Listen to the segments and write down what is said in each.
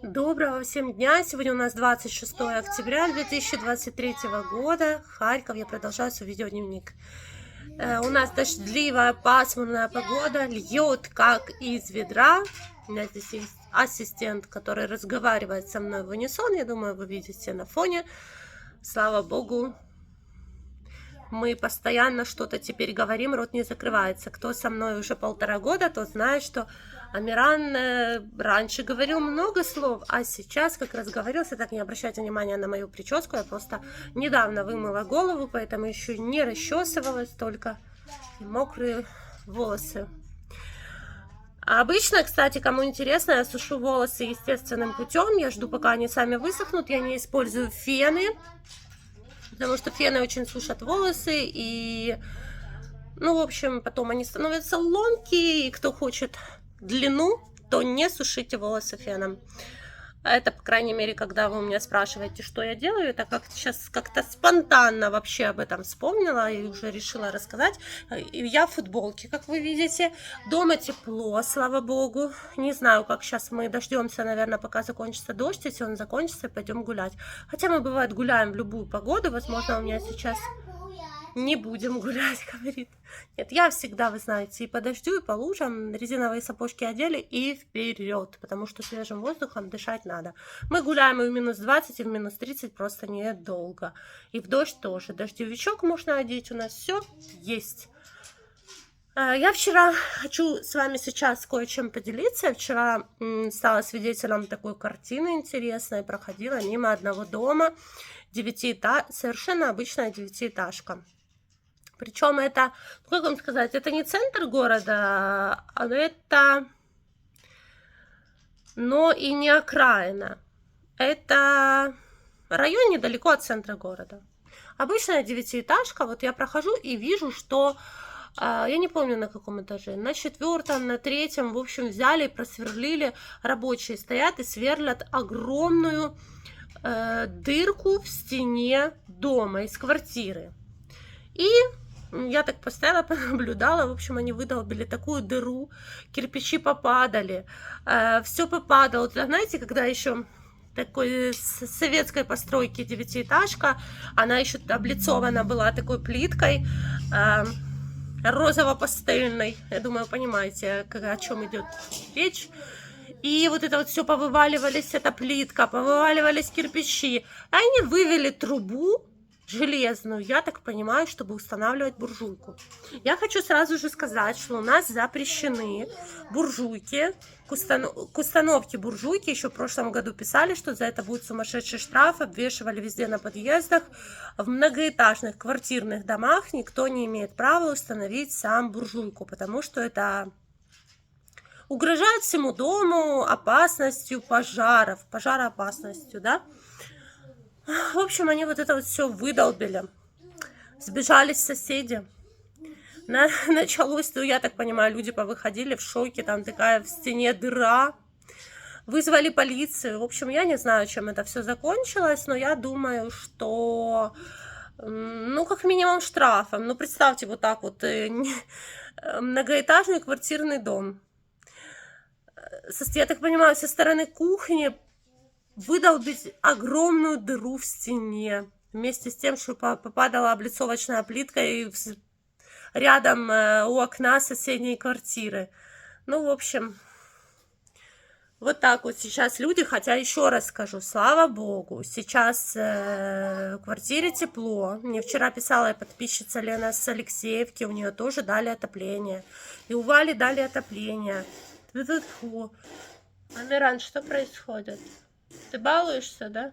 Доброго всем дня! Сегодня у нас 26 октября 2023 года. Харьков. Я продолжаю свой видеодневник. У нас дождливая, пасмурная погода. Льет как из ведра. У меня здесь есть ассистент, который разговаривает со мной в унисон. Я думаю, вы видите на фоне. Слава богу. Мы постоянно что-то теперь говорим, рот не закрывается. Кто со мной уже 1,5 года, тот знает, что Амиран раньше говорил много слов, а сейчас как разговорился. Так, не обращайте внимания на мою прическу, я просто недавно вымыла голову, поэтому еще не расчесывалась, только мокрые волосы. Обычно, кстати, кому интересно, я сушу волосы естественным путем. Я жду, пока они сами высохнут. Я не использую фены, потому что фены очень сушат волосы, и, ну, в общем, потом они становятся ломкие, и кто хочет длину, то не сушите волосы феном. Это, по крайней мере, когда вы у меня спрашиваете, что я делаю, это как сейчас как-то спонтанно вообще об этом вспомнила и уже решила рассказать. Я в футболке, как вы видите. Дома тепло, слава богу. Не знаю, как сейчас мы дождемся, наверное, пока закончится дождь. Если он закончится, пойдем гулять. Хотя мы, бывает, гуляем в любую погоду. Возможно, у меня сейчас... Не будем гулять, говорит. Нет, я всегда, вы знаете, и по дождю, и по лужам резиновые сапожки одели и вперед, потому что свежим воздухом дышать надо. Мы гуляем и в минус 20, и в минус 30 просто недолго. И в дождь тоже. Дождевичок можно одеть, у нас все есть. Я вчера хочу с вами сейчас кое-чем поделиться. Я вчера стала свидетелем такой картины интересной. Проходила мимо одного дома, совершенно обычная девятиэтажка. Причем это, как вам сказать, это не центр города, но и не окраина. Это район недалеко от центра города. Обычная девятиэтажка. Вот я прохожу и вижу, что, я не помню на каком этаже, на 4-м, на 3-м, в общем, взяли и просверлили, рабочие стоят и сверлят огромную дырку в стене дома из квартиры. И я так постояла, понаблюдала. В общем, они выдолбили такую дыру, кирпичи попадали, все попадало. Знаете, когда еще такой советской постройки девятиэтажка, она еще облицована была такой плиткой розово-пастельной. Я думаю, понимаете, о чем идет речь. И вот это вот все повываливались, эта плитка, повываливались кирпичи. Они вывели трубу железную, я так понимаю, чтобы устанавливать буржуйку. Я хочу сразу же сказать, что у нас запрещены буржуйки. К установке буржуйки еще в прошлом году писали, что за это будет сумасшедший штраф, обвешивали везде на подъездах. В многоэтажных квартирных домах никто не имеет права установить сам буржуйку, потому что это угрожает всему дому опасностью пожаров, пожароопасностью, да. В общем, они вот это вот все выдолбили. Сбежались соседи. Началось, ну, я так понимаю, люди повыходили в шоке. Там такая в стене дыра. Вызвали полицию. В общем, я не знаю, чем это все закончилось, но я думаю, что, ну, как минимум штрафом. Ну, представьте, вот так вот многоэтажный квартирный дом. Я так понимаю, со стороны кухни выдолбить огромную дыру в стене, вместе с тем, что попадала облицовочная плитка и рядом у окна соседней квартиры. Ну, в общем, вот так вот сейчас люди, хотя еще раз скажу, слава богу, сейчас в квартире тепло. Мне вчера писала подписчица Лена с Алексеевки, у нее тоже дали отопление. И у Вали дали отопление. Амиран, что происходит? Ты балуешься, да?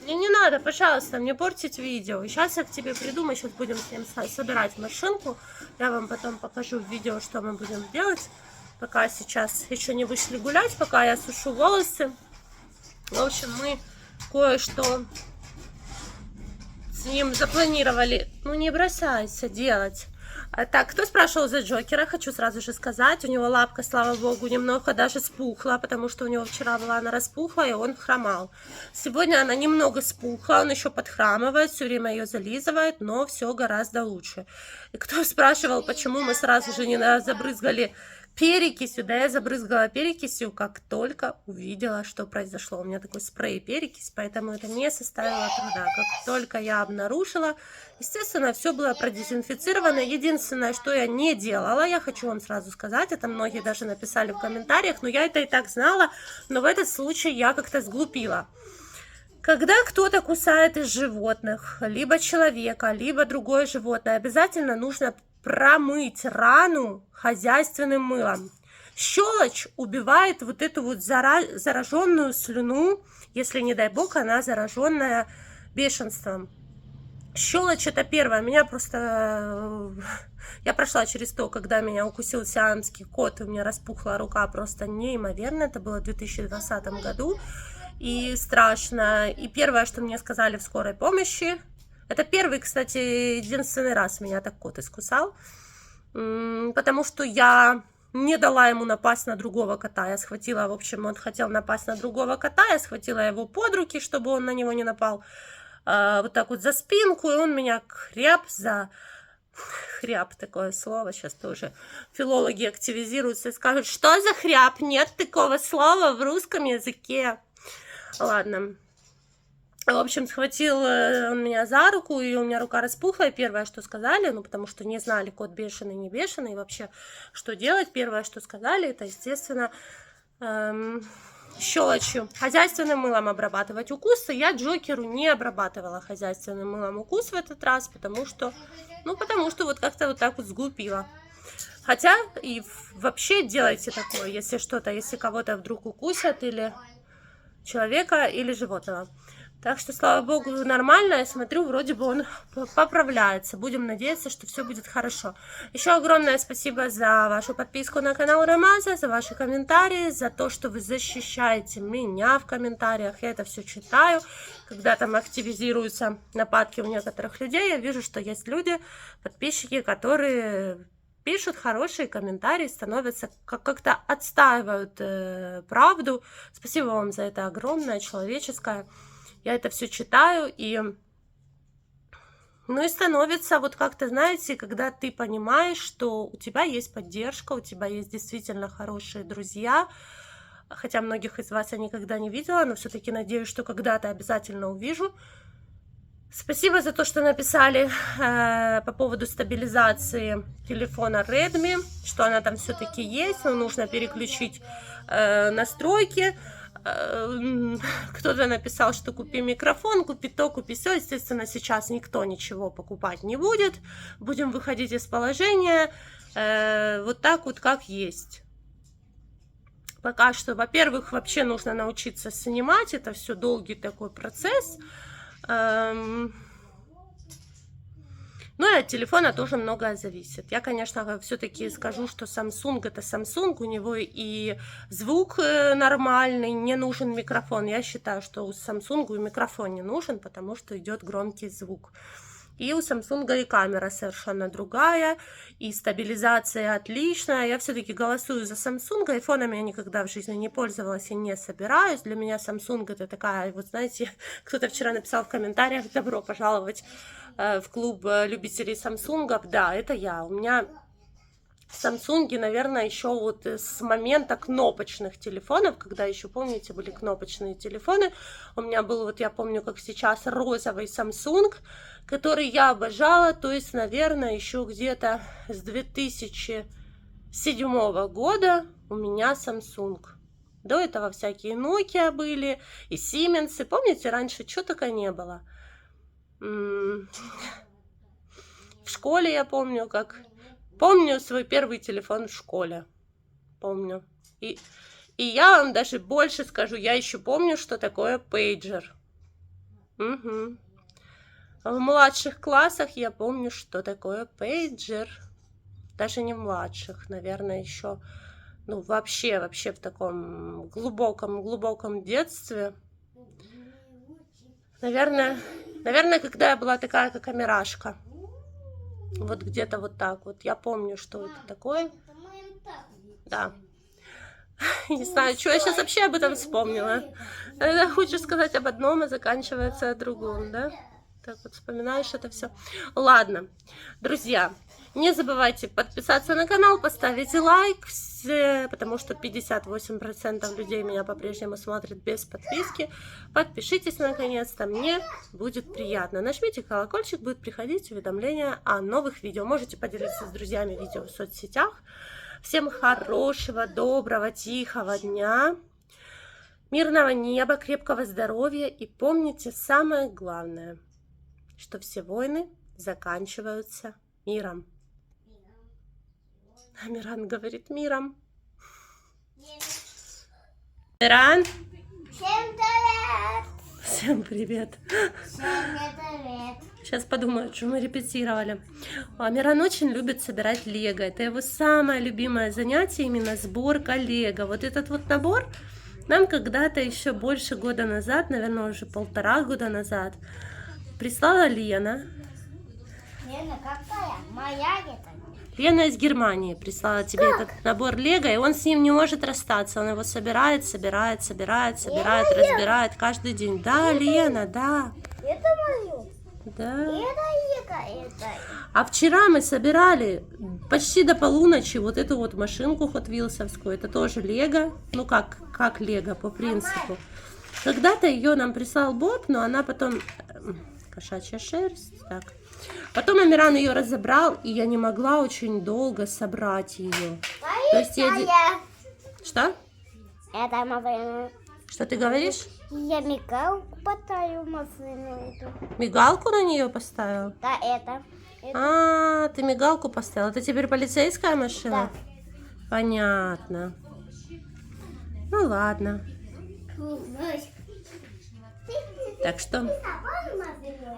Мне не надо, пожалуйста, мне портить видео. Сейчас я к тебе приду, мы сейчас будем с ним собирать машинку. Я вам потом покажу в видео, что мы будем делать. Пока сейчас еще не вышли гулять, пока я сушу волосы. В общем, мы кое-что с ним запланировали. Ну, не бросайся делать. Так, кто спрашивал за Джокера, хочу сразу же сказать, у него лапка, слава богу, немного даже спухла, потому что у него вчера была она распухла, и он хромал. Сегодня она немного спухла, он еще подхрамывает, все время ее зализывает, но все гораздо лучше. И кто спрашивал, почему мы сразу же не забрызгали перекисью, да, я забрызгала перекисью, как только увидела, что произошло. У меня такой спрей перекись, поэтому это не составило труда. Как только я обнаружила, естественно, все было продезинфицировано. Единственное, что я не делала, я хочу вам сразу сказать, это многие даже написали в комментариях, но я это и так знала, но в этот случай я как-то сглупила. Когда кто-то кусает из животных, либо человека, либо другое животное, обязательно нужно промыть рану хозяйственным мылом. Щелочь убивает вот эту вот зараженную слюну, если, не дай бог, она зараженная бешенством. Щелочь — это первое. Меня просто... Я прошла через то, когда меня укусил сиамский кот, и у меня распухла рука просто неимоверно. Это было в 2020 году. И страшно. И первое, что мне сказали в скорой помощи, это первый, кстати, единственный раз меня так кот искусал, потому что я не дала ему напасть на другого кота. Я схватила, в общем, он хотел напасть на другого кота, я схватила его под руки, чтобы он на него не напал, вот так вот за спинку, и он меня хряб, такое слово, сейчас тоже филологи активизируются и скажут, что за хряб, нет такого слова в русском языке. Ладно. В общем, схватил он меня за руку, и у меня рука распухла, и первое, что сказали, ну, потому что не знали, кот бешеный, не бешеный, и вообще, что делать, первое, что сказали, это, естественно, щелочью, хозяйственным мылом обрабатывать укусы. Я Джокеру не обрабатывала хозяйственным мылом укус в этот раз, потому что вот как-то вот так вот сглупила. Хотя, и вообще делайте такое, если что-то, если кого-то вдруг укусят, или человека, или животного. Так что, слава богу, нормально. Я смотрю, вроде бы он поправляется. Будем надеяться, что все будет хорошо. Еще огромное спасибо за вашу подписку на канал Ромаза, за ваши комментарии, за то, что вы защищаете меня в комментариях. Я это все читаю. Когда там активизируются нападки у некоторых людей, я вижу, что есть люди, подписчики, которые пишут хорошие комментарии, становятся, как-то отстаивают правду. Спасибо вам за это огромное, человеческое. Я это все читаю, и становится вот как-то, знаете, когда ты понимаешь, что у тебя есть поддержка, у тебя есть действительно хорошие друзья, хотя многих из вас я никогда не видела, но все-таки надеюсь, что когда-то обязательно увижу. Спасибо за то, что написали по поводу стабилизации телефона Redmi, что она там все-таки есть, но нужно переключить настройки. Кто-то написал, что купи микрофон, купи то, купи все. Естественно, сейчас никто ничего покупать не будет. Будем выходить из положения вот так вот, как есть. Пока что, во-первых, вообще нужно научиться снимать. Это все долгий такой процесс. Ну и от телефона тоже многое зависит. Я, конечно, все-таки скажу, что Samsung это Samsung, у него и звук нормальный, не нужен микрофон. Я считаю, что у Samsung и микрофон не нужен, потому что идет громкий звук. И у Samsung и камера совершенно другая, и стабилизация отличная. Я все-таки голосую за Samsung. Айфонами я никогда в жизни не пользовалась и не собираюсь. Для меня Samsung это такая, вот знаете, кто-то вчера написал в комментариях, добро пожаловать в клуб любителей Samsung. Да, это я. У меня Samsung, наверное, еще вот с момента кнопочных телефонов, когда еще, помните, были кнопочные телефоны, у меня был, вот я помню, как сейчас, розовый Samsung, который я обожала, то есть, наверное, еще где-то с 2007 года у меня Samsung. До этого всякие Nokia были, и Siemens, помните, раньше чего только не было. В школе я помню, помню свой первый телефон в школе. Помню. И я вам даже больше скажу, я еще помню, что такое пейджер. Угу. В младших классах я помню, что такое пейджер. Даже не в младших, наверное, еще, ну, вообще в таком глубоком детстве. Наверное, когда я была такая, как Амирашка. Вот где-то вот так вот. Я помню, что это такое. Да. Не знаю, что я сейчас вообще об этом вспомнила. Хочешь сказать об одном, и заканчивается о другом, да? Так вот вспоминаешь это все. Ладно, друзья, Не забывайте подписаться на канал, поставить лайк, потому что 58% людей меня по-прежнему смотрят без подписки. Подпишитесь наконец-то, мне будет приятно. Нажмите колокольчик, будет приходить уведомления о новых видео. Можете поделиться с друзьями видео в соцсетях. Всем хорошего, доброго, тихого дня, мирного неба, крепкого здоровья. И помните самое главное, что все войны заканчиваются миром. Амиран говорит миром. Амиран. Всем привет! Всем привет. Всем привет! Сейчас подумаю, что мы репетировали. Амиран очень любит собирать лего. Это его самое любимое занятие, именно сборка лего. Вот этот вот набор нам когда-то еще больше года назад, наверное, уже 1,5 года назад, прислала Лена. Лена, какая? Моя это? Лена из Германии прислала тебе этот набор лего, и он с ним не может расстаться. Он его собирает, разбирает каждый день. Да, Лена, да. Это мое? Да. Это. А вчера мы собирали почти до полуночи вот эту вот машинку Hot Wheels'овскую. Это тоже лего. Ну как лего по принципу. Когда-то ее нам прислал Боб, но она потом... Кошачья шерсть. Так. Потом Амиран ее разобрал, и я не могла очень долго собрать ее. То есть Что? Это машина. Что ты говоришь? Я мигалку поставил машину эту. Мигалку на нее поставил? Да, это. А, ты мигалку поставил. Это теперь полицейская машина? Да. Понятно. Ну ладно. Так что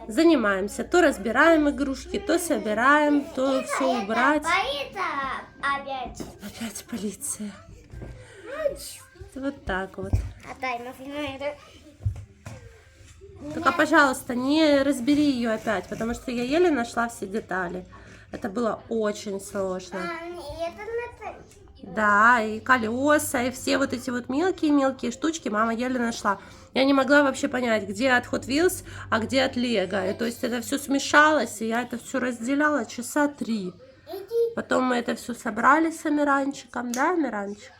занимаемся. То разбираем игрушки, то собираем, то все убрать. Опять. Опять полиция. Вот так вот. Отдай машину это. Только, пожалуйста, не разбери ее опять, потому что я еле нашла все детали. Это было очень сложно. Да, и колеса, и все вот эти вот мелкие-мелкие штучки мама еле нашла. Я не могла вообще понять, где от Hot Wheels, а где от Lego. И то есть это все смешалось, и я это все разделяла часа 3. Потом мы это все собрали с Амиранчиком, да, Амиранчик?